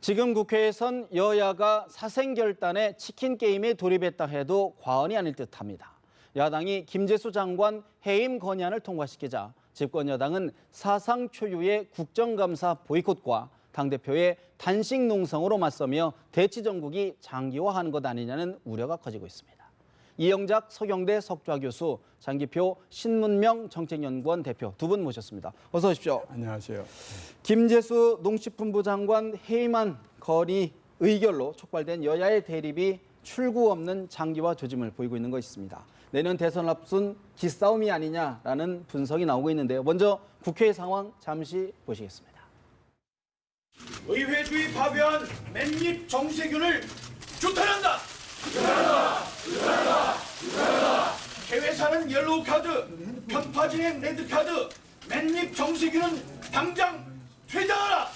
지금 국회에선 여야가 사생결단의 치킨 게임에 돌입했다 해도 과언이 아닐 듯합니다. 야당이 김재수 장관 해임 건의안을 통과시키자 집권 여당은 사상 초유의 국정감사 보이콧과 당대표의 단식 농성으로 맞서며 대치 정국이 장기화하는 것 아니냐는 우려가 커지고 있습니다. 이영작 서경대 석좌 교수, 장기표 신문명 정책연구원 대표 두 분 모셨습니다. 어서 오십시오. 안녕하세요. 김재수 농식품부 장관 해임안 건의 의결로 촉발된 여야의 대립이 출구 없는 장기화 조짐을 보이고 있는 것 있습니다. 내년 대선 앞둔 기싸움이 아니냐라는 분석이 나오고 있는데요. 먼저 국회 상황 잠시 보시겠습니다. 의회주의 파괴한 맨입 정세균을 규탄한다. 개회사는 옐로우 카드, 편파진행 레드 카드, 맨입 정세균은 당장 퇴장하라.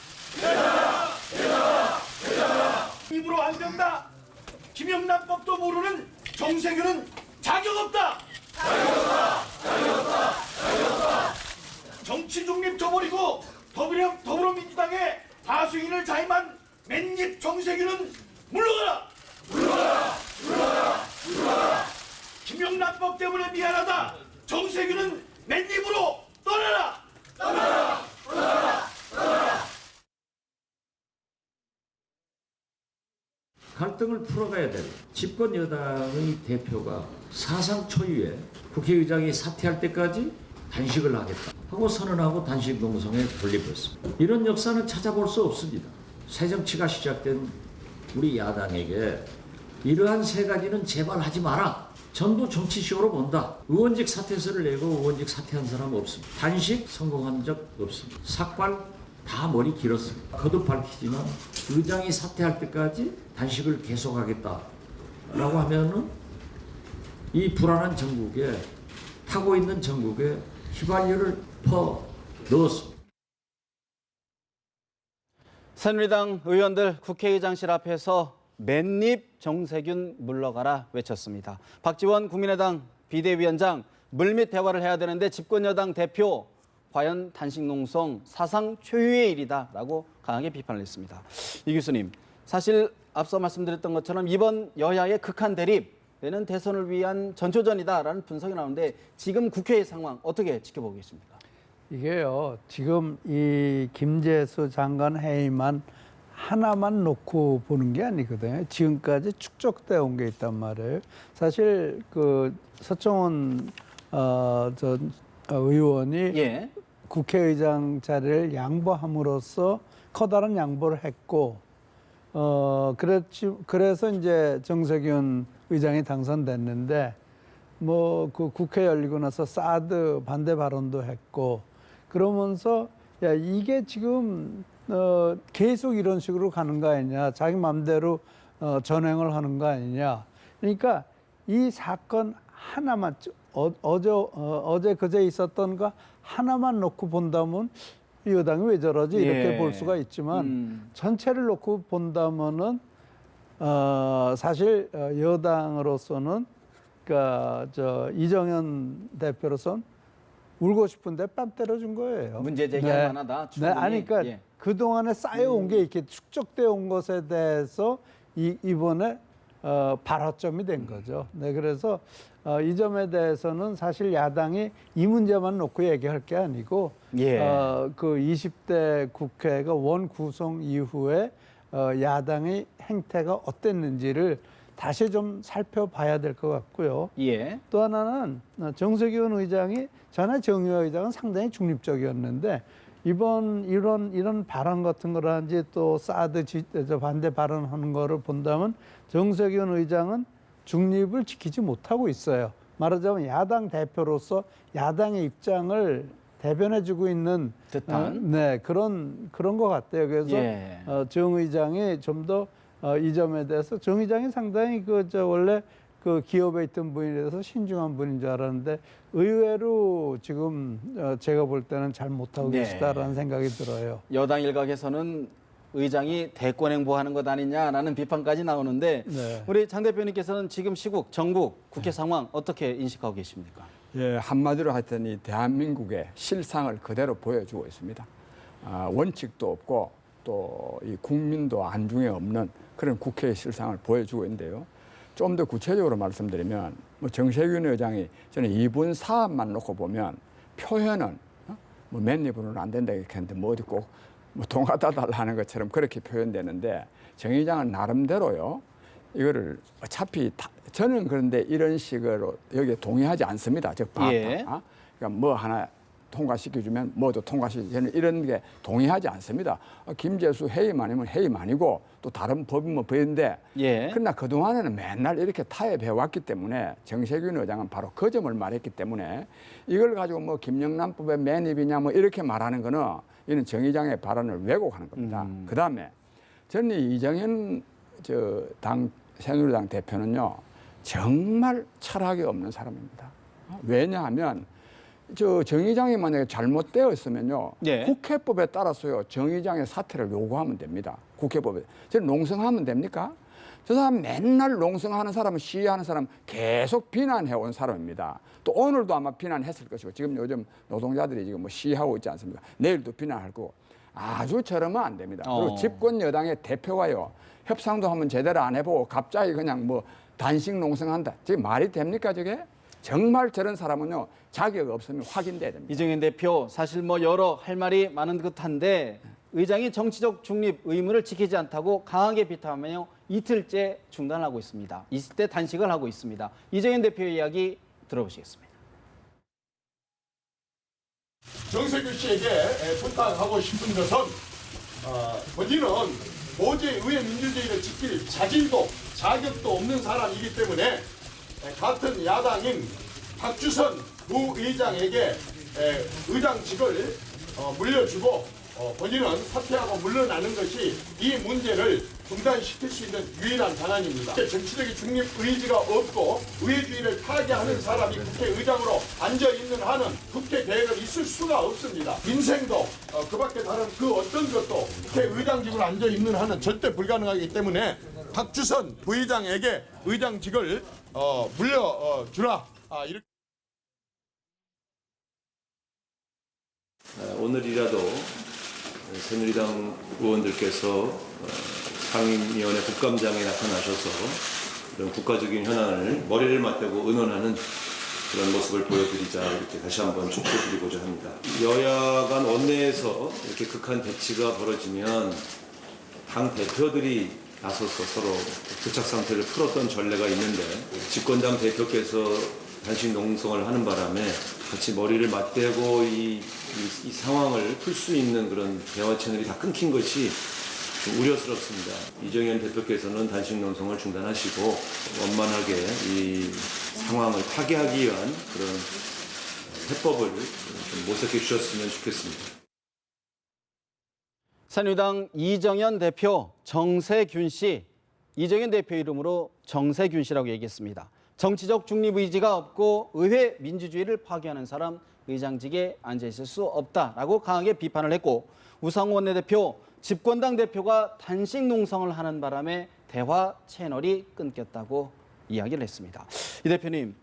입으로 안 된다. 김영란법도 모르는 정세균은 자격 없다. 정치 중립 저버리고 더불어민주당의 하수인을 자임한 맨입 정세균은 물러가라. 김영란법 때문에 미안하다. 정세균은 맨입으로 떠나라. 갈등을 풀어가야 될 집권 여당의 대표가 사상 초유의 국회의장이 사퇴할 때까지 단식을 하겠다 하고 선언하고 단식 농성에 돌입했습니다. 이런 역사는 찾아볼 수 없습니다. 새 정치가 시작된 우리 야당에게 이러한 세 가지는 제발 하지 마라. 전부 정치쇼로 본다. 의원직 사퇴서를 내고 의원직 사퇴한 사람 없습니다. 단식 성공한 적 없습니다. 삭발 다 머리 길었습니다. 거듭 밝히지만 의장이 사퇴할 때까지 단식을 계속하겠다라고 하면은 이 불안한 전국에 타고 있는 전국에 휘발유를 퍼 넣었습니다. 새누리당 의원들 국회의장실 앞에서 맨입 정세균 물러가라 외쳤습니다. 박지원 국민의당 비대위원장 물밑 대화를 해야 되는데 집권 여당 대표 과연 단식 농성 사상 초유의 일이다라고 강하게 비판을 했습니다. 이 교수님, 사실 앞서 말씀드렸던 것처럼 이번 여야의 극한 대립, 내년 대선을 위한 전초전이다라는 분석이 나오는데 지금 국회의 상황 어떻게 지켜보고 계십니까? 이게요, 지금 이 김재수 장관 해임안 하나만 놓고 보는 게 아니거든요. 지금까지 축적되어 온 게 있단 말이에요. 사실 그 서청원 의원이 예. 국회의장 자리를 양보함으로써 커다란 양보를 했고, 그래서 이제 정세균 의장이 당선됐는데, 뭐 그 국회 열리고 나서 사드 반대 발언도 했고, 그러면서 야 이게 지금 계속 이런 식으로 가는 거 아니냐, 자기 마음대로 전횡을 하는 거 아니냐. 그러니까 이 사건 하나만 어제 그제 있었던 거 하나만 놓고 본다면 이 여당이 왜 저러지 이렇게 예. 볼 수가 있지만 전체를 놓고 본다면은 사실 여당으로서는 그러니까 이정현 대표로서는 울고 싶은데 뺨 때려준 거예요. 문제 제기할 만하다. 네, 아니 그러니까 예. 그동안에 쌓여온 게 이렇게 축적되어 온 것에 대해서 이번에 발화점이 된 거죠. 네, 그래서 이 점에 대해서는 사실 야당이 이 문제만 놓고 얘기할 게 아니고 예. 그 20대 국회가 원 구성 이후에 야당의 행태가 어땠는지를 다시 좀 살펴봐야 될 것 같고요. 예. 또 하나는 정세균 의장이 전에 정의화 의장은 상당히 중립적이었는데 이번 이런 발언 같은 거라든지 또 사드 반대 발언하는 거를 본다면 정세균 의장은 중립을 지키지 못하고 있어요. 말하자면 야당 대표로서 야당의 입장을 대변해주고 있는 듯한 네 그런 것 같아요. 그래서 예. 정 의장이 좀 더 이 점에 대해서 정 의장이 상당히 원래 그 기업에 있던 분이라서 신중한 분인 줄 알았는데 의외로 지금 제가 볼 때는 잘 못하고 네. 계시다라는 생각이 들어요. 여당 일각에서는 의장이 대권 행보하는 것 아니냐라는 비판까지 나오는데 네. 우리 장 대표님께서는 지금 시국, 전국, 국회 상황 어떻게 인식하고 계십니까? 예, 한마디로 하여튼 이 대한민국의 실상을 그대로 보여주고 있습니다. 원칙도 없고 또 이 국민도 안중에 없는 그런 국회의 실상을 보여주고 있는데요. 좀 더 구체적으로 말씀드리면 뭐 정세균 의장이 저는 이분 사안만 놓고 보면 표현은 뭐 맨입으로는 안 된다 이렇게 했는데 뭐 어디 꼭 뭐 돈 갖다 달라 하는 것처럼 그렇게 표현되는데 정 의장은 나름대로요. 이거를 어차피 저는 그런데 이런 식으로 여기에 동의하지 않습니다. 즉 반박. 예. 그러니까 뭐 하나 통과시켜주면 뭐도 통과시켜주는 이런 게 동의하지 않습니다. 김재수 해임아니면 해임아니고 또 다른 법이면 법인데 예. 그러나 그동안에는 맨날 이렇게 타협해왔기 때문에 정세균 의장은 바로 그 점을 말했기 때문에 이걸 가지고 뭐 김영란법의 맨입이냐 뭐 이렇게 말하는 거는 이는 정 의장의 발언을 왜곡하는 겁니다. 그다음에 저는 이정현 새누리당 대표는요 정말 철학이 없는 사람입니다. 왜냐하면 정 의장이 만약에 잘못되었으면요 예. 국회법에 따라서요 정 의장의 사퇴를 요구하면 됩니다. 국회법에. 저는 농성하면 됩니까? 저 사람 맨날 농성하는 사람은 시위하는 사람 계속 비난해온 사람입니다. 또 오늘도 아마 비난했을 것이고 지금 요즘 노동자들이 지금 뭐 시위하고 있지 않습니까? 내일도 비난할 거고 아주 저러면 안 됩니다. 그리고 집권 여당의 대표가요 협상도 한번 제대로 안 해보고 갑자기 그냥 뭐 단식 농성한다. 저게 말이 됩니까 저게? 정말 저런 사람은요 자격 없으면 확인돼야 됩니다. 이정현 대표 사실 뭐 여러 할 말이 많은 듯한데 의장이 정치적 중립 의무를 지키지 않다고 강하게 비판하며 이틀째 중단하고 있습니다. 20대 단식을 하고 있습니다. 이정현 대표의 이야기 들어보시겠습니다. 정세균 씨에게 부탁하고 싶은 것은 본인은 도저히 의회 민주주의를 지킬 자질도 자격도 없는 사람이기 때문에 같은 야당인 박주선 부의장에게 의장직을 물려주고 본인은 사퇴하고 물러나는 것이 이 문제를 중단시킬 수 있는 유일한 방안입니다. 정치적인 중립 의지가 없고 의회주의를 파괴하는 사람이 국회의장으로 앉아있는 한은 국회 계획은 있을 수가 없습니다. 인생도 그 밖에 다른 그 어떤 것도 국회의장직으로 앉아있는 한은 절대 불가능하기 때문에 박주선 부의장에게 의장직을 물려주라. 이렇게. 오늘이라도 새누리당 의원들께서 상임위원회 국감장에 나타나셔서 이런 국가적인 현안을 머리를 맞대고 의논하는 그런 모습을 보여드리자 이렇게 다시 한번 촉구드리고자 합니다. 여야 간 원내에서 이렇게 극한 대치가 벌어지면 당 대표들이 나서서 서로 교착 상태를 풀었던 전례가 있는데 집권당 대표께서 단식 농성을 하는 바람에 같이 머리를 맞대고 이 상황을 풀 수 있는 그런 대화 채널이 다 끊긴 것이 좀 우려스럽습니다. 이정현 대표께서는 단식 농성을 중단하시고 원만하게 이 상황을 타개하기 위한 그런 해법을 좀 모색해 주셨으면 좋겠습니다. 새누리당 이정현 대표, 정세균 씨, 이정현 대표 이름으로 정세균 씨라고 얘기했습니다. 정치적 중립 의지가 없고 의회 민주주의를 파괴하는 사람 의장직에 앉아있을 수 없다라고 강하게 비판을 했고 우상호 원내대표, 집권당 대표가 단식 농성을 하는 바람에 대화 채널이 끊겼다고 이야기를 했습니다. 이 대표님,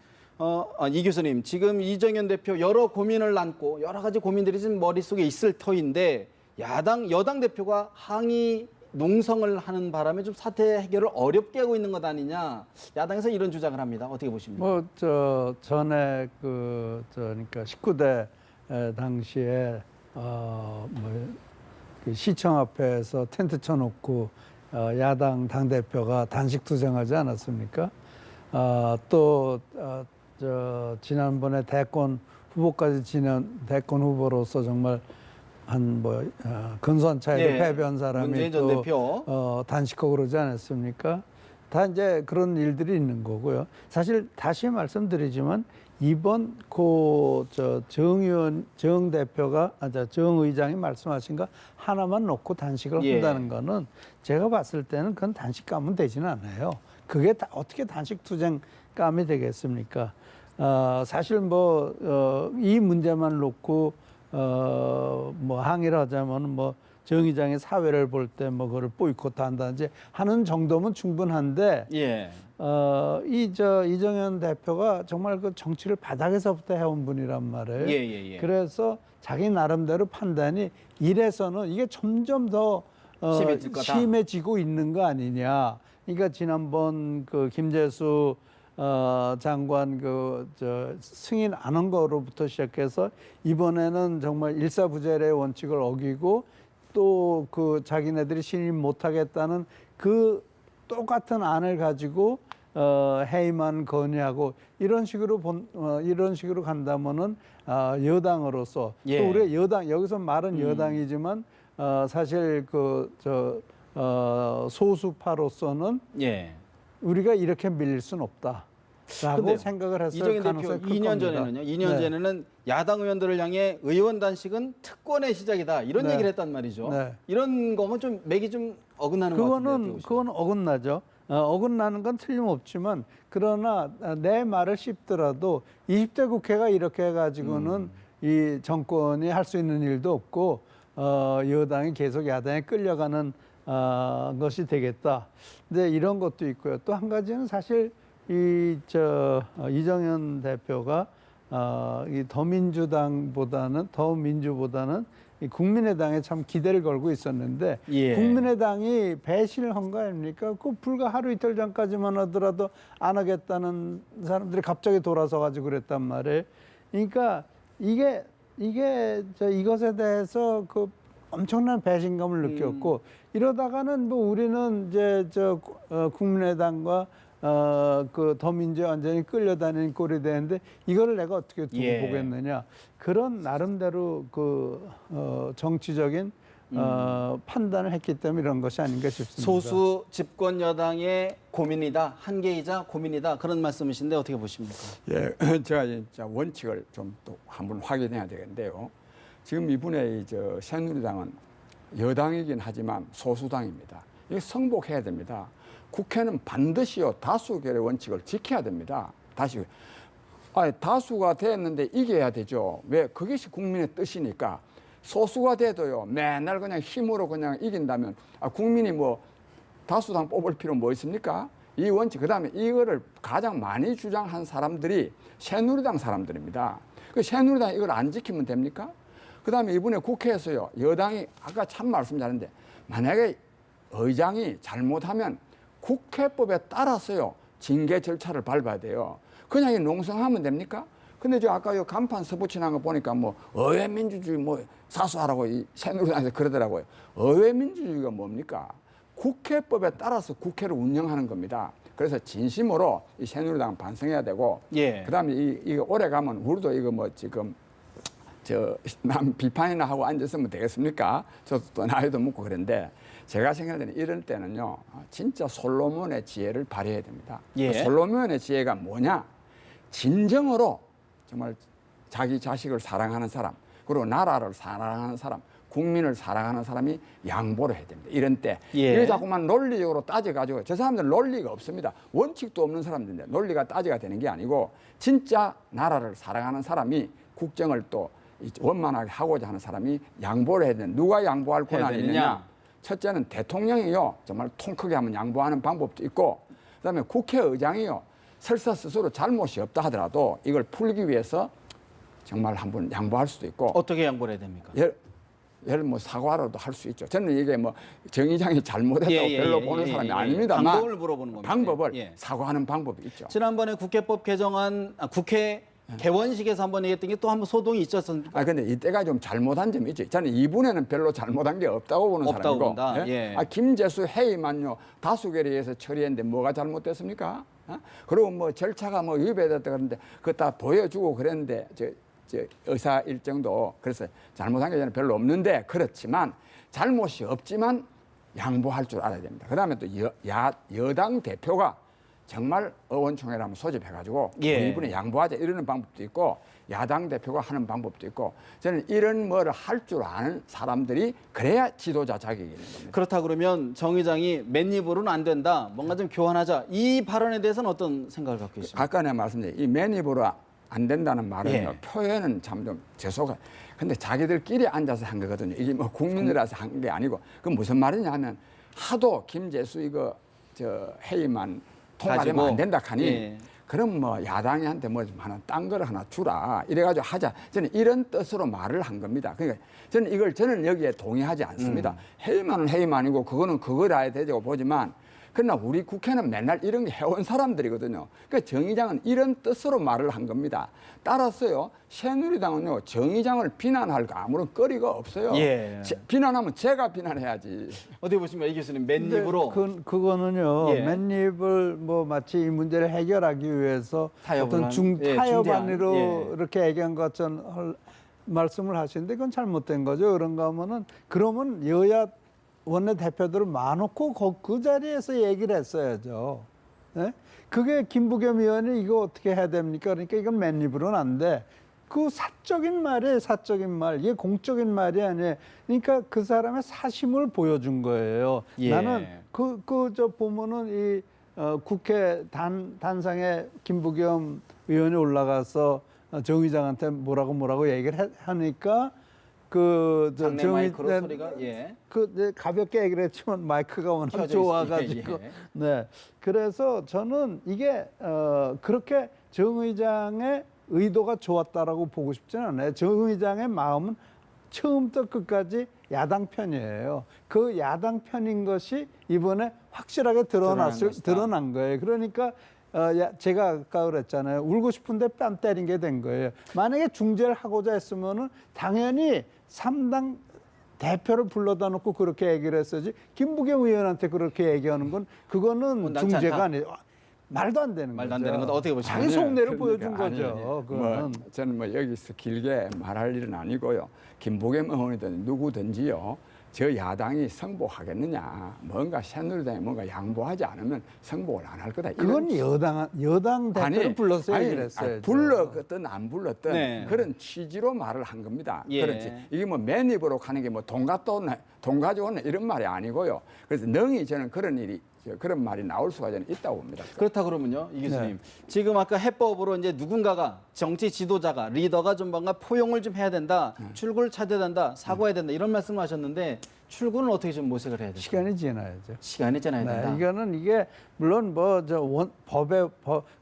이 교수님, 지금 이정현 대표 여러 고민을 안고 여러 가지 고민들이 지금 머릿속에 있을 터인데 여당 대표가 항의 농성을 하는 바람에 좀 사태 해결을 어렵게 하고 있는 것 아니냐. 야당에서 이런 주장을 합니다. 어떻게 보십니까? 전에 그러니까 19대 당시에 그 시청 앞에서 텐트 쳐놓고 야당 당 대표가 단식 투쟁하지 않았습니까? 지난번에 대권 후보까지 지낸 대권 후보로서 정말 근소한 차이로 패배한 사람이 또 단식하고 그러지 않았습니까? 다 이제 그런 일들이 있는 거고요. 사실 다시 말씀드리지만 이번 정 대표가 정 의장이 말씀하신 거 하나만 놓고 단식을 한다는 거는 제가 봤을 때는 그건 단식감은 되지는 않아요. 그게 어떻게 단식 투쟁감이 되겠습니까? 사실 이 문제만 놓고 항의를 하자면 정 의장의 사회를 볼 때 그걸 보이콧한다든지 하는 정도면 충분한데 이정현 대표가 정말 그 정치를 바닥에서부터 해온 분이란 말이에요. 그래서 자기 나름대로 판단이 이래서는 이게 점점 더 심해질 거다. 심해지고 있는 거 아니냐. 그러니까 지난번 그 김재수 장관 승인 안 한 거로부터 시작해서 이번에는 정말 일사부재의 원칙을 어기고 또 그 자기네들이 신임 못 하겠다는 그 똑같은 안을 가지고 해임안 건의하고 이런 식으로 이런 식으로 간다면은 여당으로서 예. 또 우리가 여당 여기서 말은 여당이지만 사실 소수파로서는 예. 우리가 이렇게 밀릴 수는 없다라고 근데 생각을 했을 이정현 대표 가능성이 클 2년 겁니다. 전에는요. 2년 네. 전에는 야당 의원들을 향해 의원 단식은 특권의 시작이다. 이런 네. 얘기를 했단 말이죠. 네. 이런 거면 좀 맥이 좀 어긋나는 것 같은데. 그건 어긋나죠. 어긋나는 건 틀림없지만 그러나 내 말을 씹더라도 20대 국회가 이렇게 해가지고는 이 정권이 할 수 있는 일도 없고 여당이 계속 야당에 끌려가는 것이 되겠다. 근데 이런 것도 있고요. 또 한 가지는 사실 이정현 대표가 이 더민주보다는 이 국민의당에 참 기대를 걸고 있었는데 예. 국민의당이 배신을 한 거 아닙니까? 그 불과 하루 이틀 전까지만 하더라도 안 하겠다는 사람들이 갑자기 돌아서 가지고 그랬단 말이에요. 그러니까 이것에 대해서 그 엄청난 배신감을 느꼈고 이러다가는 뭐 우리는 이제 국민의당과 그 더민주에 완전히 끌려다니는 꼴이 되는데 이거를 내가 어떻게 두고 예. 보겠느냐. 그런 나름대로 정치적인 판단을 했기 때문에 이런 것이 아닌가 싶습니다. 소수 집권 여당의 고민이다. 한계이자 고민이다. 그런 말씀이신데 어떻게 보십니까? 예, 제가 진짜 원칙을 좀 또 한번 확인해야 되겠는데요. 지금 이분의 새누리당은 여당이긴 하지만 소수당입니다. 이거 성복해야 됩니다. 국회는 반드시요 다수결의 원칙을 지켜야 됩니다. 다수가 됐는데 이겨야 되죠. 왜? 그것이 국민의 뜻이니까. 소수가 돼도요 맨날 그냥 힘으로 그냥 이긴다면 국민이 뭐 다수당 뽑을 필요 뭐 있습니까? 이 원칙 그다음에 이거를 가장 많이 주장한 사람들이 새누리당 사람들입니다. 그 새누리당 이걸 안 지키면 됩니까? 그다음에 이번에 국회에서요 여당이 아까 참 말씀 잘했는데 만약에 의장이 잘못하면 국회법에 따라서요 징계 절차를 밟아야 돼요. 그냥 농성하면 됩니까? 근데 저 아까 요 간판 서붙이는 거 보니까 뭐 의회 민주주의 뭐 사수하라고 이 새누리당에서 그러더라고요. 의회 민주주의가 뭡니까? 국회법에 따라서 국회를 운영하는 겁니다. 그래서 진심으로 이 새누리당은 반성해야 되고, 예. 그다음에 이거 오래 가면 우리도 이거 뭐 지금 남 비판이나 하고 앉았으면 되겠습니까? 저도 또 나이도 먹고 그런데 제가 생각할 때는 이럴 때는요 진짜 솔로몬의 지혜를 발휘해야 됩니다. 예. 솔로몬의 지혜가 뭐냐? 진정으로 정말 자기 자식을 사랑하는 사람, 그리고 나라를 사랑하는 사람, 국민을 사랑하는 사람이 양보를 해야 됩니다. 이런 때. 예. 이거 자꾸만 논리적으로 따져가지고 저 사람들은 논리가 없습니다. 원칙도 없는 사람들인데 논리가 따져가 되는 게 아니고 진짜 나라를 사랑하는 사람이 국정을 또 원만하게 하고자 하는 사람이 양보를 해야 되는. 누가 양보할 권한이 있느냐? 첫째는 대통령이요 정말 통 크게 하면 양보하는 방법도 있고, 그다음에 국회의장이요 설사 스스로 잘못이 없다 하더라도 이걸 풀기 위해서 정말 한번 양보할 수도 있고. 어떻게 양보를 해야 됩니까? 예를 뭐 사과라도 할 수 있죠. 저는 이게 뭐 정 의장이 잘못했다고 별로 보는 사람이 아닙니다만 방법을 물어보는 겁니다. 방법을 예. 사과하는 방법이 있죠. 지난번에 국회법 개정안 국회 개원식에서 한번 얘기했던 게 또 한번 소동이 있었습니까? 근데 이때가 좀 잘못한 점이 있죠. 저는 이분에는 별로 잘못한 게 없다고 보는 없다고 사람이고. 본다. 예. 김재수 회의만요 다수결에 의해서 처리했는데 뭐가 잘못됐습니까? 그리고 뭐 절차가 뭐 위배됐다 그러는데 그거 다 보여주고 그랬는데 저 의사 일정도 그래서 잘못한 게 저는 별로 없는데, 그렇지만 잘못이 없지만 양보할 줄 알아야 됩니다. 그다음에 또 여당 대표가 정말 의원총회를 한번 소집해가지고 예. 이분에 양보하자 이러는 방법도 있고, 야당 대표가 하는 방법도 있고, 저는 이런 뭐를 할 줄 아는 사람들이 그래야 지도자 자격이 있는 겁니다. 그렇다 그러면 정 의장이 맨입으로는 안 된다. 뭔가 좀 교환하자. 이 발언에 대해서는 어떤 생각을 갖고 계십니까? 아까 내가 말씀드린 이 맨입으로 안 된다는 말은요 예. 표현은 참 좀 죄송해. 근데 자기들끼리 앉아서 한 거거든요. 이게 뭐 국민이라서 한 게 아니고 그 무슨 말이냐 하면 하도 김재수 이거 회의만 통과되면 안 된다 하니 예. 그럼 뭐 야당이한테 뭐 하나 딴 걸 하나 주라 이래가지고 하자. 저는 이런 뜻으로 말을 한 겁니다. 그러니까 저는 여기에 동의하지 않습니다. 해임안은 해임안이고 그거는 그거라 되고 보지만 그러나 우리 국회는 맨날 이런 게 해온 사람들이거든요. 그러니까 정의장은 이런 뜻으로 말을 한 겁니다. 따라서요, 새누리당은요, 정의장을 비난할 아무런 거리가 없어요. 예. 비난하면 제가 비난해야지. 어떻게 보시면 이 교수님 근데 맨입으로 그거는요. 예. 맨입을 뭐 마치 이 문제를 해결하기 위해서 타협을 어떤 한, 타협안으로 중재안. 예. 이렇게 얘기한 것처럼 말씀을 하시는데 그건 잘못된 거죠. 그런가 하면은 그러면 여야 원내대표들을 마놓고 그 자리에서 얘기를 했어야죠. 예? 그게 김부겸 의원이 이거 어떻게 해야 됩니까? 그러니까 이건 맨입으로는 안 돼. 그 사적인 말이에요, 사적인 말. 이게 공적인 말이 아니에요. 그러니까 그 사람의 사심을 보여준 거예요. 예. 나는 저 보면은 이 국회 단상에 김부겸 의원이 올라가서 정 의장한테 뭐라고 얘기를 하니까 장내 마이크로 소리가 예. 가볍게 얘기를 했지만 마이크가 워낙 켜져 좋아가지고 예. 네 그래서 저는 이게 그렇게 정 의장의 의도가 좋았다라고 보고 싶지는 않아요. 정 의장의 마음은 처음부터 끝까지 야당 편이에요. 그 야당 편인 것이 이번에 확실하게 드러난 거예요. 그러니까 제가 아까 그랬잖아요. 울고 싶은데 뺨 때린 게 된 거예요. 만약에 중재를 하고자 했으면은 당연히 3당 대표를 불러다 놓고 그렇게 얘기를 했어야지. 김부겸 의원한테 그렇게 얘기하는 건 그거는 온당치 중재가 않다. 아니에요. 말도 안 되는 말도 거죠. 안 되는 건데 어떻게 보시나요? 자기 속내를 그러니까 보여준 아니, 거죠. 그거는. 뭐 저는 뭐 여기서 길게 말할 일은 아니고요. 김부겸 의원이든 누구든지요. 저 야당이 승복하겠느냐. 뭔가 새누리당이 뭔가 양보하지 않으면 승복을 안 할 거다. 그건 여당 대표를 불러서 얘기를 했어요. 불렀든 안 불렀든 네. 그런 취지로 말을 한 겁니다. 예. 그렇지. 이게 뭐 맨입으로 가는 게 뭐 돈 가져오네 이런 말이 아니고요. 그래서 능히 저는 그런 말이 나올 수가 저는 있다고 봅니다. 그렇다 그러면요, 이 교수님. 지금 아까 해법으로 이제 누군가가 정치 지도자가 리더가 좀 뭔가 포용을 좀 해야 된다, 출구를 찾아야 된다, 사과해야 된다 이런 말씀을 하셨는데 출구는 어떻게 좀 모색을 해야 될까요? 시간이 지나야죠. 시간이 지나야 된다. 이게 물론 뭐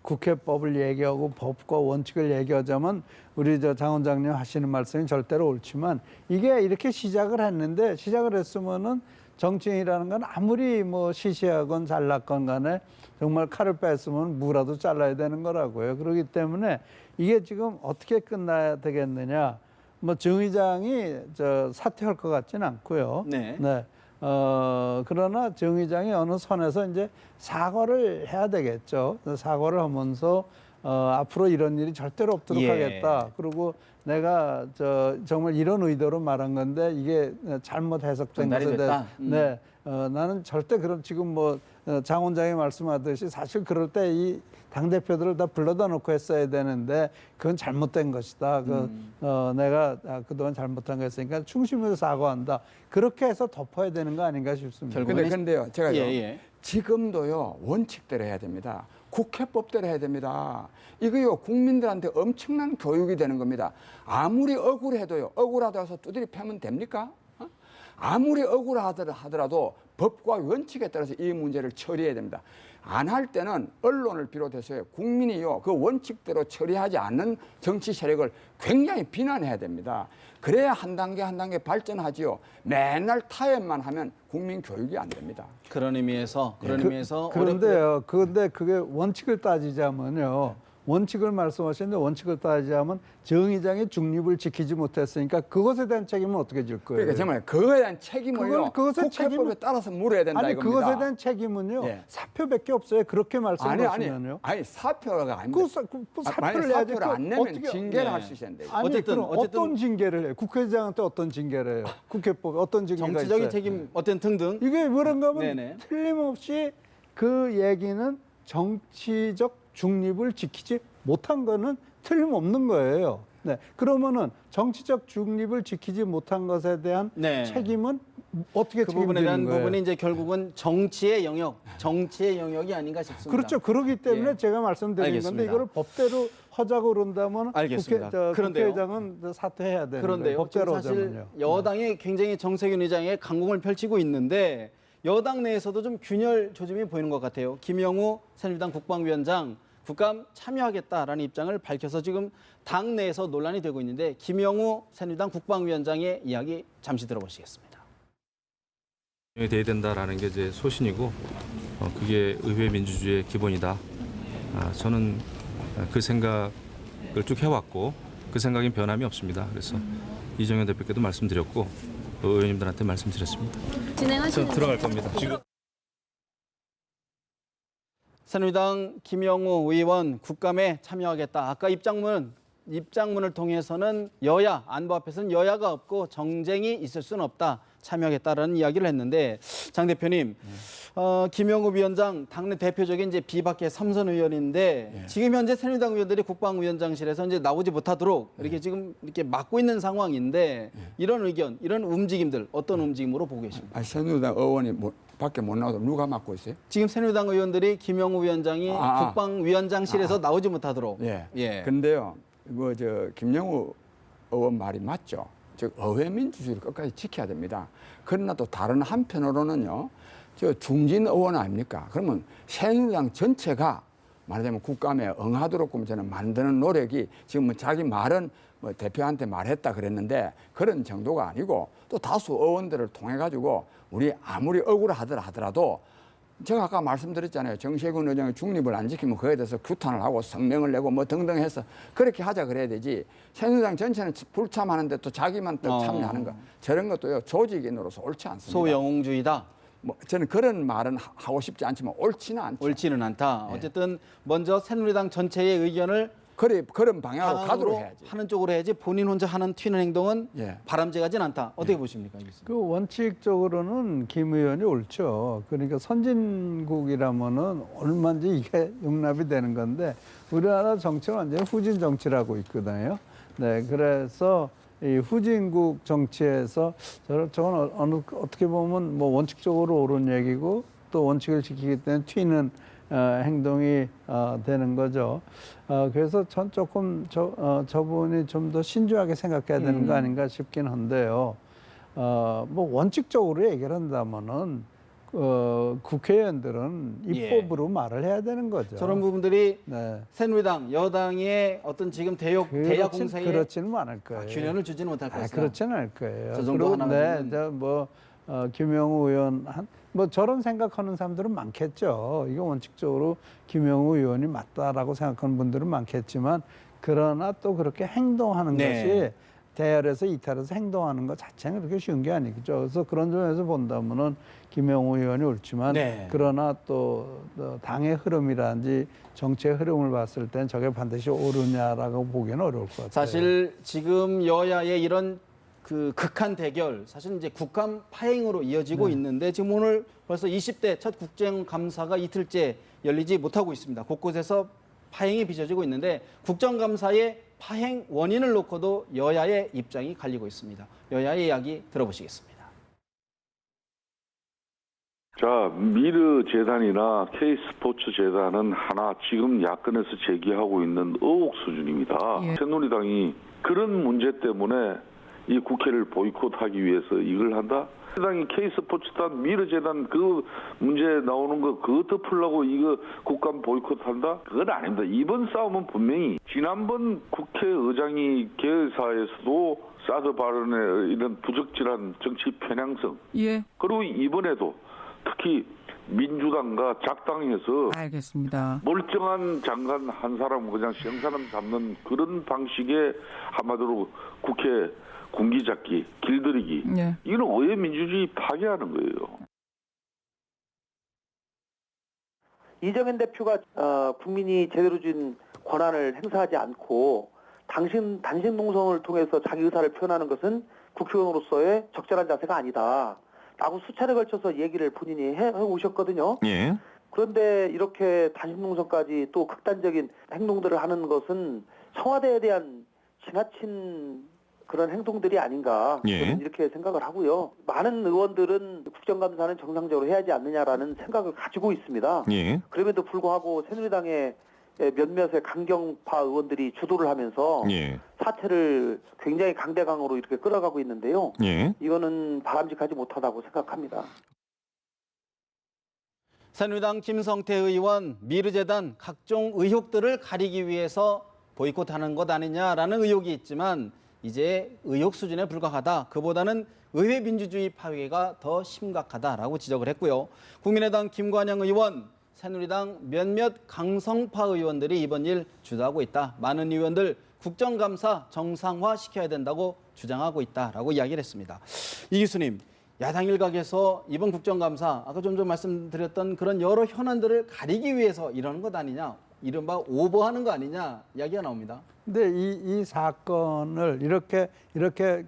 국회법을 얘기하고 법과 원칙을 얘기하자면 우리 장 원장님 하시는 말씀이 절대로 옳지만 이게 이렇게 시작을 했으면은 정치인이라는 건 아무리 뭐 시시하건 잘났건 간에 정말 칼을 뺐으면 무라도 잘라야 되는 거라고요. 그렇기 때문에 이게 지금 어떻게 끝나야 되겠느냐. 뭐 정 의장이 사퇴할 것 같지는 않고요. 네. 그러나 정 의장이 어느 선에서 이제 사과를 해야 되겠죠. 사과를 하면서 앞으로 이런 일이 절대로 없도록 예. 하겠다. 그리고 내가 정말 이런 의도로 말한 건데 이게 잘못 해석된 전달이 것에 됐다? 대해 나는 절대 그런 지금 뭐 장 원장이 말씀하듯이 사실 그럴 때 이 당대표들을 다 불러다 놓고 했어야 되는데 그건 잘못된 것이다. 내가 그동안 잘못한 거 했으니까 충심으로 사과한다. 그렇게 해서 덮어야 되는 거 아닌가 싶습니다. 근데요, 제가요, 예. 지금도요, 원칙대로 해야 됩니다. 국회법대로 해야 됩니다. 이거요, 국민들한테 엄청난 교육이 되는 겁니다. 아무리 억울해도요, 억울하다고 해서 두드리 패면 됩니까? 아무리 억울하더라도 법과 원칙에 따라서 이 문제를 처리해야 됩니다. 안 할 때는 언론을 비롯해서 국민이요, 그 원칙대로 처리하지 않는 정치 세력을 굉장히 비난해야 됩니다. 그래야 한 단계 한 단계 발전하지요. 맨날 타협만 하면 국민 교육이 안 됩니다. 그런 의미에서 그런데요. 그런데 그게 원칙을 따지자면요. 원칙을 말씀하셨는데 원칙을 따지자면 정 의장이 중립을 지키지 못했으니까 그것에 대한 책임은 어떻게 질 거예요? 그러니까 정말 그거에 대한 책임을요, 그것의 국회법에 따라서 물어야 된다 아니 이겁니다. 그것에 대한 책임은요. 예. 사표밖에 없어요. 그렇게 말씀하시면요. 아니 사표가 아닙니다. 그 사표를 만약 내야지. 사표를 안 내면 어떻게- 징계를 네. 할 수 있어야 돼요. 아니 어쨌든 어떤 징계를 해요? 국회의장한테 어떤 징계를 해요? 국회법에 어떤 징계가 정치적인 있어요? 책임 어떤 등등. 이게 그런가 하면 네네. 틀림없이 그 얘기는 정치적 중립을 지키지 못한 거는 틀림없는 거예요. 네. 그러면은 정치적 중립을 지키지 못한 것에 대한 네. 책임은 어떻게 그 부분에 책임지는 대한 거예요? 부분이 이제 결국은 정치의 영역이 아닌가 싶습니다. 그렇죠. 그렇기 때문에 예. 제가 말씀드린 알겠습니다. 건데 이거를 법대로 하자고 그런다면 알겠습니다. 그런데요. 국회의장은 사퇴해야 되는 그런데요. 거예요. 법대로 지금 사실 하자면요. 여당이 굉장히 정세균 의장의 강공을 펼치고 있는데 여당 내에서도 좀 균열 조짐이 보이는 것 같아요. 김영우 새누리당 국방위원장 국감 참여하겠다라는 입장을 밝혀서 지금 당 내에서 논란이 되고 있는데 김영우 새누리당 국방위원장의 이야기 잠시 들어보시겠습니다. 돼야 된다라는 게 제 소신이고 그게 의회 민주주의의 기본이다. 저는 그 생각을 쭉 해왔고 그 생각엔 변함이 없습니다. 그래서 이정현 대표께도 말씀드렸고 의원님들한테 말씀드렸습니다. 진행하시는 들어갈 겁니다. 지금. 새누리당 김영우 의원 국감에 참여하겠다. 아까 입장문을 통해서는 여야 안보 앞에서는 여야가 없고 정쟁이 있을 수는 없다. 참여하겠다라는 이야기를 했는데 장 대표님, 김영우 위원장 당내 대표적인 이제 비박계 삼선 의원인데 지금 현재 새누리당 의원들이 국방위원장실에서 이제 나오지 못하도록 이렇게 지금 이렇게 막고 있는 상황인데 이런 의견, 이런 움직임들 어떤 움직임으로 보고 계십니까? 새누리당 의원이 밖에 못 나와도 누가 맡고 있어요? 지금 새누리당 의원들이 김영우 위원장이 국방위원장실에서 나오지 못하도록. 예. 근데요, 김영우 의원 말이 맞죠. 즉 의회 민주주의를 끝까지 지켜야 됩니다. 그러나 또 다른 한편으로는요, 중진 의원 아닙니까? 그러면 새누리당 전체가 말하자면 국감에 응하도록 저는 만드는 노력이 지금 자기 말은 대표한테 말했다 그랬는데 그런 정도가 아니고 또 다수 의원들을 통해 가지고 우리 아무리 억울하더라 하더라도 제가 아까 말씀드렸잖아요. 정세균 의장이 중립을 안 지키면 그에 대해서 규탄을 하고 성명을 내고 뭐 등등 해서 그렇게 하자 그래야 되지. 새누리당 전체는 불참하는데 또 자기만 또 참여하는 거. 저런 것도요. 조직인으로서 옳지 않습니다. 소영웅주의다. 저는 그런 말은 하고 싶지 않지만 옳지는 않죠. 옳지는 않다. 어쨌든 먼저 새누리당 전체의 의견을 그런 방향으로 가도록 해야지. 하는 쪽으로 해야지 본인 혼자 하는 튀는 행동은 바람직하진 않다. 어떻게 보십니까? 그 원칙적으로는 김 의원이 옳죠. 그러니까 선진국이라면은 얼마든지 이게 용납이 되는 건데 우리나라 정치는 완전히 후진 정치라고 있거든요. 네, 그래서 이 후진국 정치에서 저건 어떻게 보면 뭐 원칙적으로 옳은 얘기고 또 원칙을 지키기 때문에 튀는 행동이 되는 거죠. 그래서 전 조금 저분이 좀 더 신중하게 생각해야 되는 거 아닌가 싶긴 한데요. 뭐 원칙적으로 얘기를 한다면은 국회의원들은 입법으로 말을 해야 되는 거죠. 저런 부분들이 네. 새누리당 여당의 어떤 지금 대야 공세에 그렇지는 않을 거예요. 균형을 주지는 못할 것이다. 그렇지는 않을 거예요. 저 정도 하나면 김영우 의원 저런 생각하는 사람들은 많겠죠. 이거 원칙적으로 김영우 의원이 맞다라고 생각하는 분들은 많겠지만 그러나 또 그렇게 행동하는 것이 대열에서 이탈해서 행동하는 것 자체는 그렇게 쉬운 게 아니죠. 그래서 그런 점에서 본다면은 김영우 의원이 옳지만 그러나 또 당의 흐름이라든지 정치의 흐름을 봤을 땐 저게 반드시 옳으냐라고 보기는 어려울 것 같아요. 사실 지금 여야의 이런 그 극한 대결 사실 이제 국감 파행으로 이어지고 있는데 지금 오늘 벌써 20대 첫 국정감사가 이틀째 열리지 못하고 있습니다. 곳곳에서 파행이 빚어지고 있는데 국정감사의 파행 원인을 놓고도 여야의 입장이 갈리고 있습니다. 여야의 이야기 들어보시겠습니다. 자, 미르 재단이나 K스포츠 재단은 하나 지금 야권에서 제기하고 있는 의혹 수준입니다. 새누리당이 그런 문제 때문에 이 국회를 보이콧하기 위해서 이걸 한다? 새누리당이 K스포츠단, 미르재단 그 문제 나오는 거 그거 덮으려고 이거 국감 보이콧한다? 그건 아닙니다. 이번 싸움은 분명히 지난번 국회의장이 개회사에서도 사드 발언의 이런 부적절한 정치 편향성 그리고 이번에도 특히 민주당과 작당해서 알겠습니다. 멀쩡한 장관 한 사람 그냥 생사람 잡는 그런 방식의 한마디로 국회 군기잡기, 길들이기 이건 의회 민주주의 파괴하는 거예요. 이정현 대표가 국민이 제대로 준 권한을 행사하지 않고 단식 농성을 통해서 자기 의사를 표현하는 것은 국회의원으로서의 적절한 자세가 아니다. 라고 수차례 걸쳐서 얘기를 본인이 해오셨거든요. 그런데 이렇게 단식 농성까지 또 극단적인 행동들을 하는 것은 청와대에 대한 지나친 그런 행동들이 아닌가 저는 이렇게 생각을 하고요. 많은 의원들은 국정감사는 정상적으로 해야지 않느냐라는 생각을 가지고 있습니다. 그럼에도 불구하고 새누리당의 몇몇의 강경파 의원들이 주도를 하면서 사태를 굉장히 강대강으로 이렇게 끌어가고 있는데요. 이거는 바람직하지 못하다고 생각합니다. 새누리당 김성태 의원 미르재단 각종 의혹들을 가리기 위해서 보이콧하는 것 아니냐라는 의혹이 있지만 이제 의혹 수준에 불과하다. 그보다는 의회 민주주의 파괴가 더 심각하다라고 지적을 했고요. 국민의당 김관영 의원, 새누리당 몇몇 강성파 의원들이 이번 일 주도하고 있다. 많은 의원들 국정감사 정상화시켜야 된다고 주장하고 있다라고 이야기를 했습니다. 이 교수님, 야당 일각에서 이번 국정감사 아까 좀 말씀드렸던 그런 여러 현안들을 가리기 위해서 이러는 것 아니냐, 이른바 오버하는 거 아니냐 이야기가 나옵니다. 근데 이 사건을 이렇게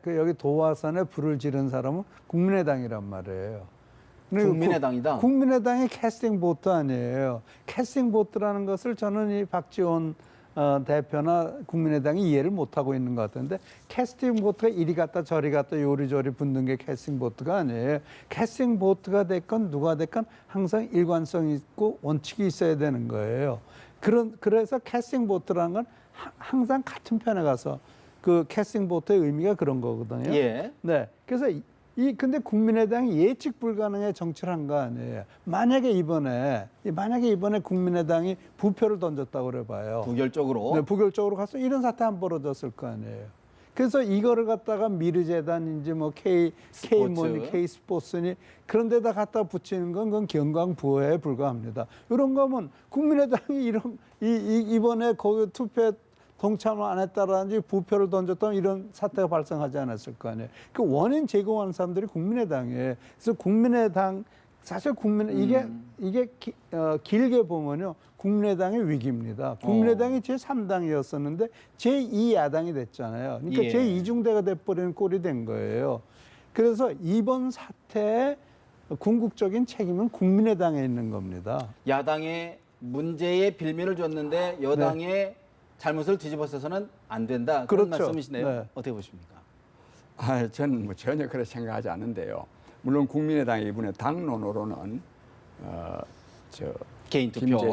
그 여기 도화선에 불을 지른 사람은 국민의당이란 말이에요. 그리고 국민의당이다? 국민의당이 캐스팅 보트 아니에요. 캐스팅 보트라는 것을 저는 이 박지원 대표나 국민의당이 이해를 못하고 있는 것 같은데, 캐스팅 보트가 이리 갔다 저리 갔다 요리조리 붙는 게 캐스팅 보트가 아니에요. 캐스팅 보트가 됐건 누가 됐건 항상 일관성 있고 원칙이 있어야 되는 거예요. 그래서 캐스팅 보트라는 건 항상 같은 편에 가서, 그 캐스팅 보트의 의미가 그런 거거든요. 예. 네. 그래서 근데 국민의당이 예측 불가능의 정치를 한 거 아니에요. 만약에 이번에 국민의당이 부표를 던졌다고 그래봐요. 부결적으로. 네, 부결적으로 가서 이런 사태 안 벌어졌을 거 아니에요. 그래서 이거를 갖다가 미르재단인지 뭐 K스포츠니 그런 데다 갖다 붙이는 건 그건 경강부회에 불과합니다. 이런 거면 국민의당이 이번에 거기 투표에 동참을 안 했다라든지 부표를 던졌다면 이런 사태가 발생하지 않았을 거 아니에요. 그 원인 제공하는 사람들이 국민의당이에요. 그래서 국민의당, 사실 이게 길게 보면요, 국민의당의 위기입니다. 국민의당이 제3당이었었는데 제2야당이 됐잖아요. 그러니까 예. 제2중대가 돼버리는 꼴이 된 거예요. 그래서 이번 사태의 궁극적인 책임은 국민의당에 있는 겁니다. 야당의 문제의 빌미를 줬는데 여당의 잘못을 뒤집어서는 안 된다. 그런 그렇죠. 말씀이시네요. 네. 어떻게 보십니까? 저는 뭐 전혀 그렇게 생각하지 않는데요. 물론 국민의당이 이번에 당론으로는 개인 투표.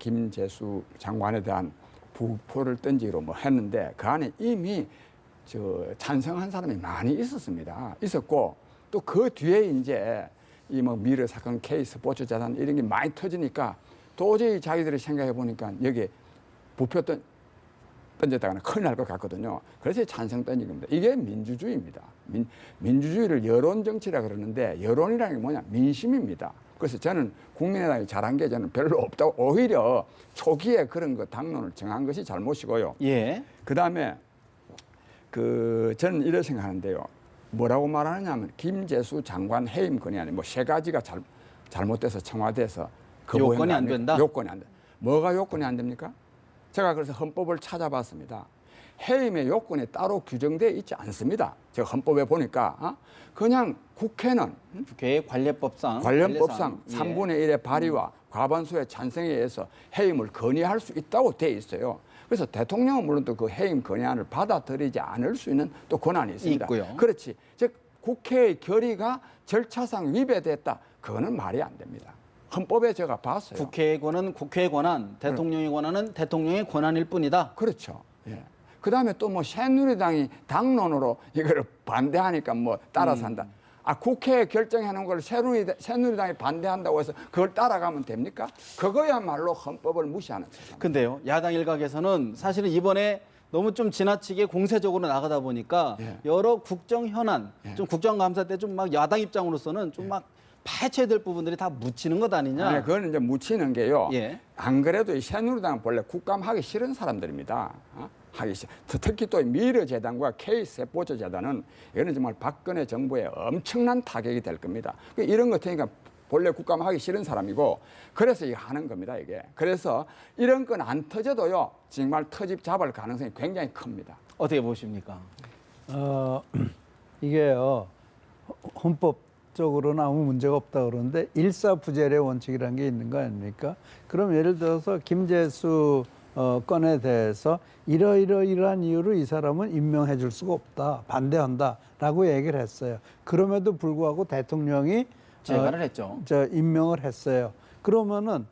김재수 장관에 대한 부표를 던지기로 뭐 했는데 그 안에 이미 찬성한 사람이 많이 있었고 또 그 뒤에 이제 이 뭐 미르 사건, K스포츠 재단 이런 게 많이 터지니까 도저히 자기들이 생각해 보니까 여기 부표 던졌다가는 큰일 날 것 같거든요. 그래서 찬성 던진 겁니다. 이게 민주주의입니다. 민주주의를 여론 정치라 그러는데 여론이라는 게 뭐냐? 민심입니다. 그래서 저는 국민의당이 잘한 게 저는 별로 없다고, 오히려 초기에 그런 거 당론을 정한 것이 잘못이고요. 예. 그다음에 저는 이렇게 생각하는데요. 뭐라고 말하느냐면 김재수 장관 해임 건의안이 뭐 세 가지가 잘못돼서 청와대에서 요건이 안 된다? 요건이 안 된다. 뭐가 요건이 안 됩니까? 제가 그래서 헌법을 찾아봤습니다. 해임의 요건이 따로 규정되어 있지 않습니다. 제가 헌법에 보니까 그냥 국회는 국회의 관례법상 3분의 1의 발의와 과반수의 찬성에 의해서 해임을 건의할 수 있다고 되어 있어요. 그래서 대통령은 물론 또 그 해임 건의안을 받아들이지 않을 수 있는 또 권한이 있습니다. 있고요. 그렇지. 즉 국회의 결의가 절차상 위배됐다. 그거는 말이 안 됩니다. 헌법에 제가 봤어요. 국회의 권은 국회의 권한, 대통령의 권한은 대통령의 권한일 뿐이다. 그렇죠. 예. 그다음에 또 뭐 새누리당이 당론으로 이거를 반대하니까 뭐 따라서 한다. 국회에 결정해놓은 걸 새누리당이 반대한다고 해서 그걸 따라가면 됩니까? 그거야말로 헌법을 무시하는 세상. 근데요, 야당 일각에서는 사실은 이번에 너무 좀 지나치게 공세적으로 나가다 보니까 여러 국정 현안, 좀 국정감사 때 좀 막 야당 입장으로서는 좀 막 파헤쳐야 될 부분들이 다 묻히는 것 아니냐? 아니, 그거는 이제 묻히는 게요. 예. 안 그래도 이 새누리당은 본래 국감하기 싫은 사람들입니다. 하기 싫. 특히 또 미르재단과 K스포츠 재단은 이거는 정말 박근혜 정부에 엄청난 타격이 될 겁니다. 이런 거 테니까 본래 국감하기 싫은 사람이고 그래서 이거 하는 겁니다, 이게. 그래서 이런 건 안 터져도요, 정말 터집 잡을 가능성이 굉장히 큽니다. 어떻게 보십니까? 이게요, 헌법적으로는 아무 문제가 없다 그러는데 일사부재의 원칙이라는 게 있는 거 아닙니까? 그럼 예를 들어서 김재수 건에 대해서 이러이러이러한 이유로 이 사람은 임명해 줄 수가 없다, 반대한다라고 얘기를 했어요. 그럼에도 불구하고 대통령이 제가를 했죠. 임명을 했어요. 그러면은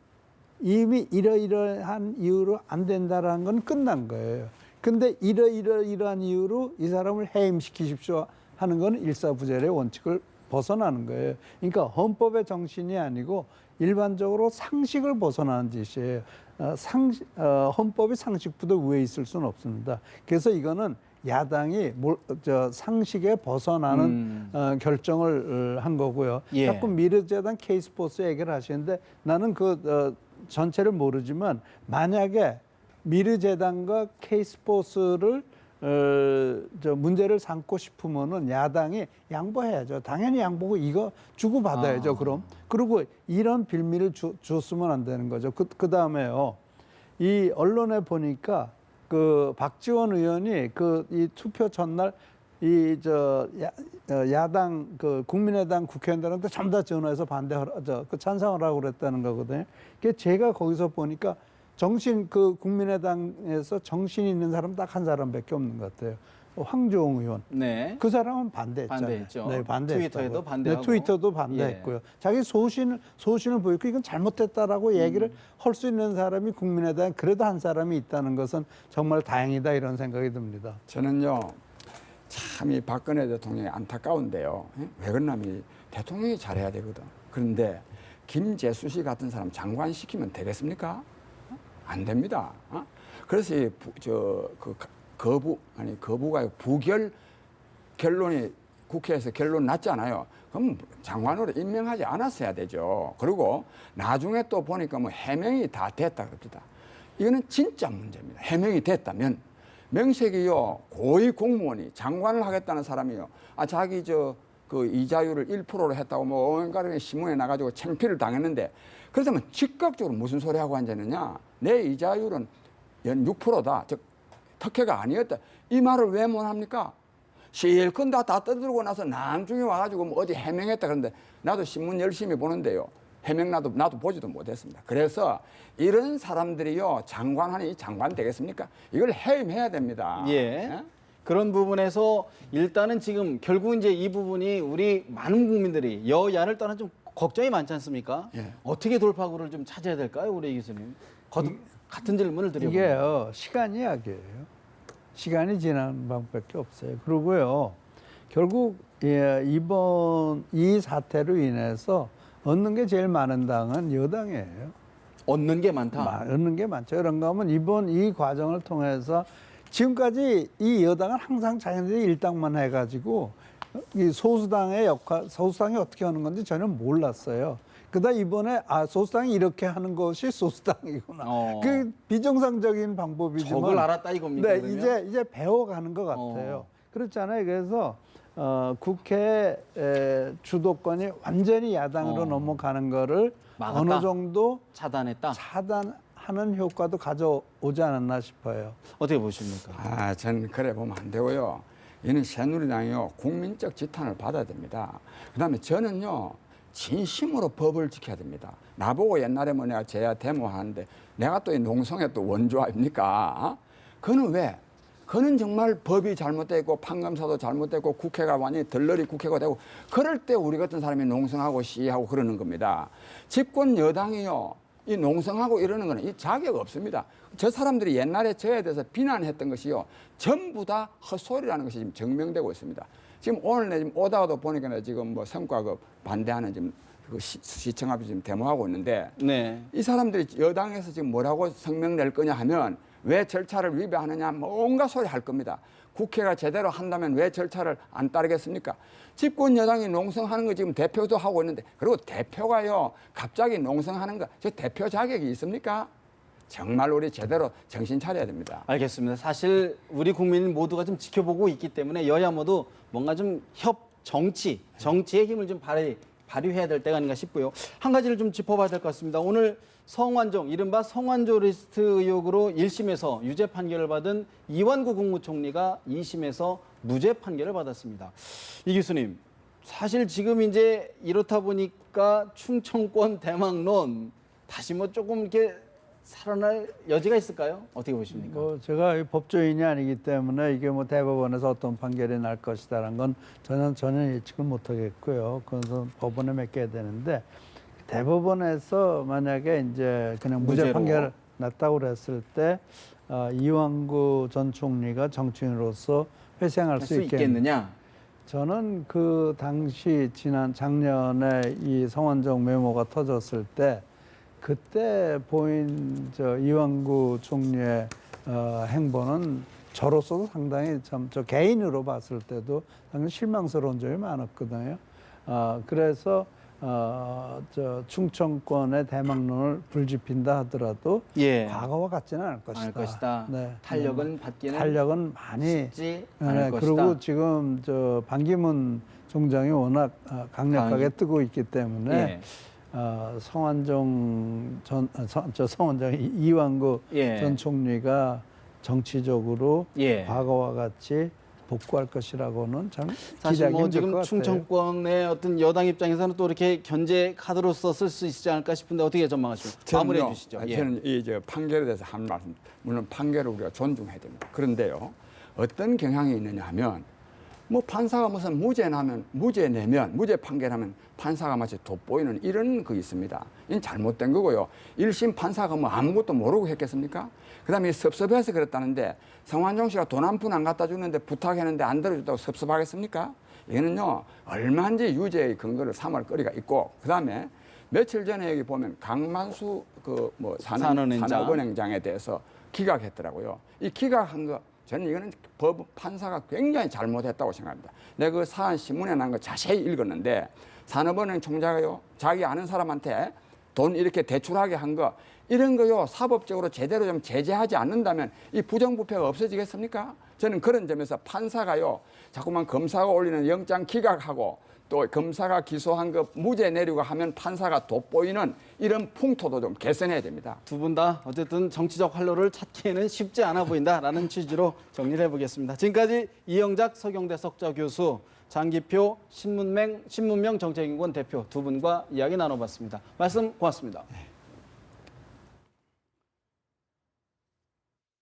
이미 이러이러한 이유로 안 된다라는 건 끝난 거예요. 근데 이러이러이러한 이유로 이 사람을 해임시키십시오 하는 건 일사부재의 원칙을 벗어나는 거예요. 그러니까 헌법의 정신이 아니고 일반적으로 상식을 벗어나는 짓이에요. 헌법이 상식보다 위에 있을 수는 없습니다. 그래서 이거는 야당이 상식에 벗어나는 결정을 한 거고요. 예. 자꾸 미르재단 K스포츠 얘기를 하시는데 나는 전체를 모르지만 만약에 미르재단과 K스포츠를 문제를 삼고 싶으면은 야당이 양보해야죠. 당연히 양보고 이거 주고 받아야죠. 그럼 그리고 이런 빌미를 줬으면 안 되는 거죠. 그 다음에요. 이 언론에 보니까 박지원 의원이 이 투표 전날 야당 국민의당 국회의원들한테 전부 다 전화해서 찬성을 하고 그랬다는 거거든요. 제가 거기서 보니까 국민의당에서 정신 있는 사람 딱 한 사람밖에 없는 것 같아요. 황교안 의원. 네. 그 사람은 반대했잖아요. 반대했죠. 네, 반대했다고요. 트위터에도 반대하고. 네, 트위터도 반대했고요. 자기 소신을 보이고 이건 잘못됐다라고 얘기를 할 수 있는 사람이 국민의당 그래도 한 사람이 있다는 것은 정말 다행이다 이런 생각이 듭니다. 저는요 참 이 박근혜 대통령이 안타까운데요. 왜 그러냐면 대통령이 잘해야 되거든. 그런데 김재수 씨 같은 사람 장관 시키면 되겠습니까? 안 됩니다. 그래서 거부가 부결 결론이 국회에서 결론 났잖아요. 그럼 장관으로 임명하지 않았어야 되죠. 그리고 나중에 또 보니까 뭐 해명이 다 됐다 그럽니다. 이거는 진짜 문제입니다. 해명이 됐다면 명색이요 고위 공무원이 장관을 하겠다는 사람이요. 자기 이자율을 1%로 했다고 뭐 온갖 신문에 나가지고 창피를 당했는데 그렇다면 즉각적으로 무슨 소리 하고 앉았느냐? 내 이자율은 연 6%다. 즉 특혜가 아니었다. 이 말을 왜 못 합니까? 실컷 다 떠들고 나서 나중에 와가지고 뭐 어디 해명했다 그러는데 나도 신문 열심히 보는데요. 해명 나도 보지도 못했습니다. 그래서 이런 사람들이요 장관하니 장관 되겠습니까? 이걸 해임해야 됩니다. 예. 그런 부분에서 일단은 지금 결국 이제 이 부분이 우리 많은 국민들이 여야를 떠나 좀 걱정이 많지 않습니까? 예. 어떻게 돌파구를 좀 찾아야 될까요, 우리 교수님? 같은 질문을 드려보면. 이게요 시간 이야기예요. 시간이 지나는 방법밖에 없어요. 그리고요 결국 이번 이 사태로 인해서 얻는 게 제일 많은 당은 여당이에요. 얻는 게 많다. 얻는 게 많죠. 그런가 하면 이번 이 과정을 통해서 지금까지 이 여당은 항상 자기네들이 일당만 해가지고 이 소수당의 소수당이 어떻게 하는 건지 전혀 몰랐어요. 그러다 이번에 소수당이 이렇게 하는 것이 소수당이구나. 그 비정상적인 방법이지만 저걸 알았다 이겁니까? 네, 그러면? 이제 배워가는 것 같아요. 그렇잖아요. 그래서 국회 주도권이 완전히 야당으로 넘어가는 거를 막았다? 어느 정도 차단했다. 차단하는 효과도 가져오지 않았나 싶어요. 어떻게 보십니까? 저는 그래 보면 안 되고요. 이는 새누리당이요 국민적 지탄을 받아야 됩니다. 그다음에 저는요 진심으로 법을 지켜야 됩니다. 나보고 옛날에 뭐 내가 제야 데모하는데 내가 또 이 농성의 또 원조 아닙니까? 그는 왜? 그는 정말 법이 잘못되고 판검사도 잘못되고 국회가 완전히 덜러리 국회가 되고 그럴 때 우리 같은 사람이 농성하고 시위하고 그러는 겁니다. 집권 여당이요. 이 농성하고 이러는 거는 이 자격 없습니다. 저 사람들이 옛날에 저에 대해서 비난했던 것이요. 전부 다 헛소리라는 것이 지금 증명되고 있습니다. 지금 오늘 지금 오다가도 보니까 지금 뭐 성과 반대하는 지금 시청 앞에 지금 데모하고 있는데 네. 이 사람들이 여당에서 지금 뭐라고 성명 낼 거냐 하면 왜 절차를 위배하느냐 온갖 소리 할 겁니다. 국회가 제대로 한다면 왜 절차를 안 따르겠습니까? 집권 여당이 농성하는 거 지금 대표도 하고 있는데 그리고 대표가요 갑자기 농성하는 거 저 대표 자격이 있습니까? 정말 우리 제대로 정신 차려야 됩니다. 알겠습니다. 사실 우리 국민 모두가 좀 지켜보고 있기 때문에 여야 모두 뭔가 좀 정치의 힘을 좀 발휘해야 될 때가 아닌가 싶고요. 한 가지를 좀 짚어봐야 될 것 같습니다. 오늘 성완종, 이른바 성완종 리스트 의혹으로 1심에서 유죄 판결을 받은 이완구 국무총리가 2심에서 무죄 판결을 받았습니다. 이 교수님, 사실 지금 이제 이렇다 보니까 충청권 대망론 다시 뭐 조금 이렇게 살아날 여지가 있을까요? 어떻게 보십니까? 제가 법조인이 아니기 때문에 이게 뭐 대법원에서 어떤 판결이 날 것이다라는 건 전혀 예측을 못하겠고요. 그것은 법원에 맡겨야 되는데 대법원에서 만약에 이제 그냥 무죄 무죄로. 판결 났다고 그랬을 때 이완구 전 총리가 정치인으로서 회생할 수 있겠느냐? 저는 그 당시 지난 작년에 이 성완종 메모가 터졌을 때 그때 보인 이완구 총리의 행보는 저로서도 상당히 참 저 개인으로 봤을 때도 상당히 실망스러운 점이 많았거든요. 그래서 저 충청권의 대망론을 불지핀다 하더라도 예. 과거와 같지는 않을 것이다. 않을 것이다. 네. 탄력은 받기는 탄력은 많이 쉽지 않을 것이다. 그리고 지금 저 반기문 총장이 워낙 강력하게 뜨고 있기 때문에 예. 성완종 이완구 예. 전 총리가 정치적으로 예. 과거와 같이 복구할 것이라고는 참 사실 기대하기 뭐 힘들 것 지금 같아요. 충청권의 어떤 여당 입장에서는 또 이렇게 견제 카드로서 쓸 수 있지 않을까 싶은데 어떻게 전망하십니까? 마무리해 주시죠. 예. 저는 이 판결에 대해서 한 말씀. 물론 판결을 우리가 존중해야 됩니다. 그런데요, 어떤 경향이 있느냐 하면 뭐 판사가 무슨 무죄 내면 무죄 판결하면 판사가 마치 돋보이는 이런 거 있습니다. 이건 잘못된 거고요. 1심 판사가 뭐 아무것도 모르고 했겠습니까? 그다음에 섭섭해서 그랬다는데 성완종 씨가 돈 한 푼 안 갖다 주는데 부탁했는데 안 들어줬다고 섭섭하겠습니까? 이거는요, 얼마든지 유죄의 근거를 삼을 거리가 있고, 그다음에 며칠 전에 여기 보면 강만수 산업은행장에 대해서 기각했더라고요. 이 기각한 거 저는 이거는 법 판사가 굉장히 잘못했다고 생각합니다. 내가 그 사안 신문에 난 거 자세히 읽었는데 산업은행 총장이요, 자기 아는 사람한테 돈 이렇게 대출하게 한 거 이런 거요 사법적으로 제대로 좀 제재하지 않는다면 이 부정부패가 없어지겠습니까? 저는 그런 점에서 판사가요 자꾸만 검사가 올리는 영장 기각하고 또 검사가 기소한 거 무죄 내리고 하면 판사가 돋보이는 이런 풍토도 좀 개선해야 됩니다. 두 분 다 어쨌든 정치적 활로를 찾기에는 쉽지 않아 보인다라는 취지로 정리를 해보겠습니다. 지금까지 이영작 서경대 석좌 교수, 장기표 신문명 정책인권 대표 두 분과 이야기 나눠봤습니다. 말씀 고맙습니다.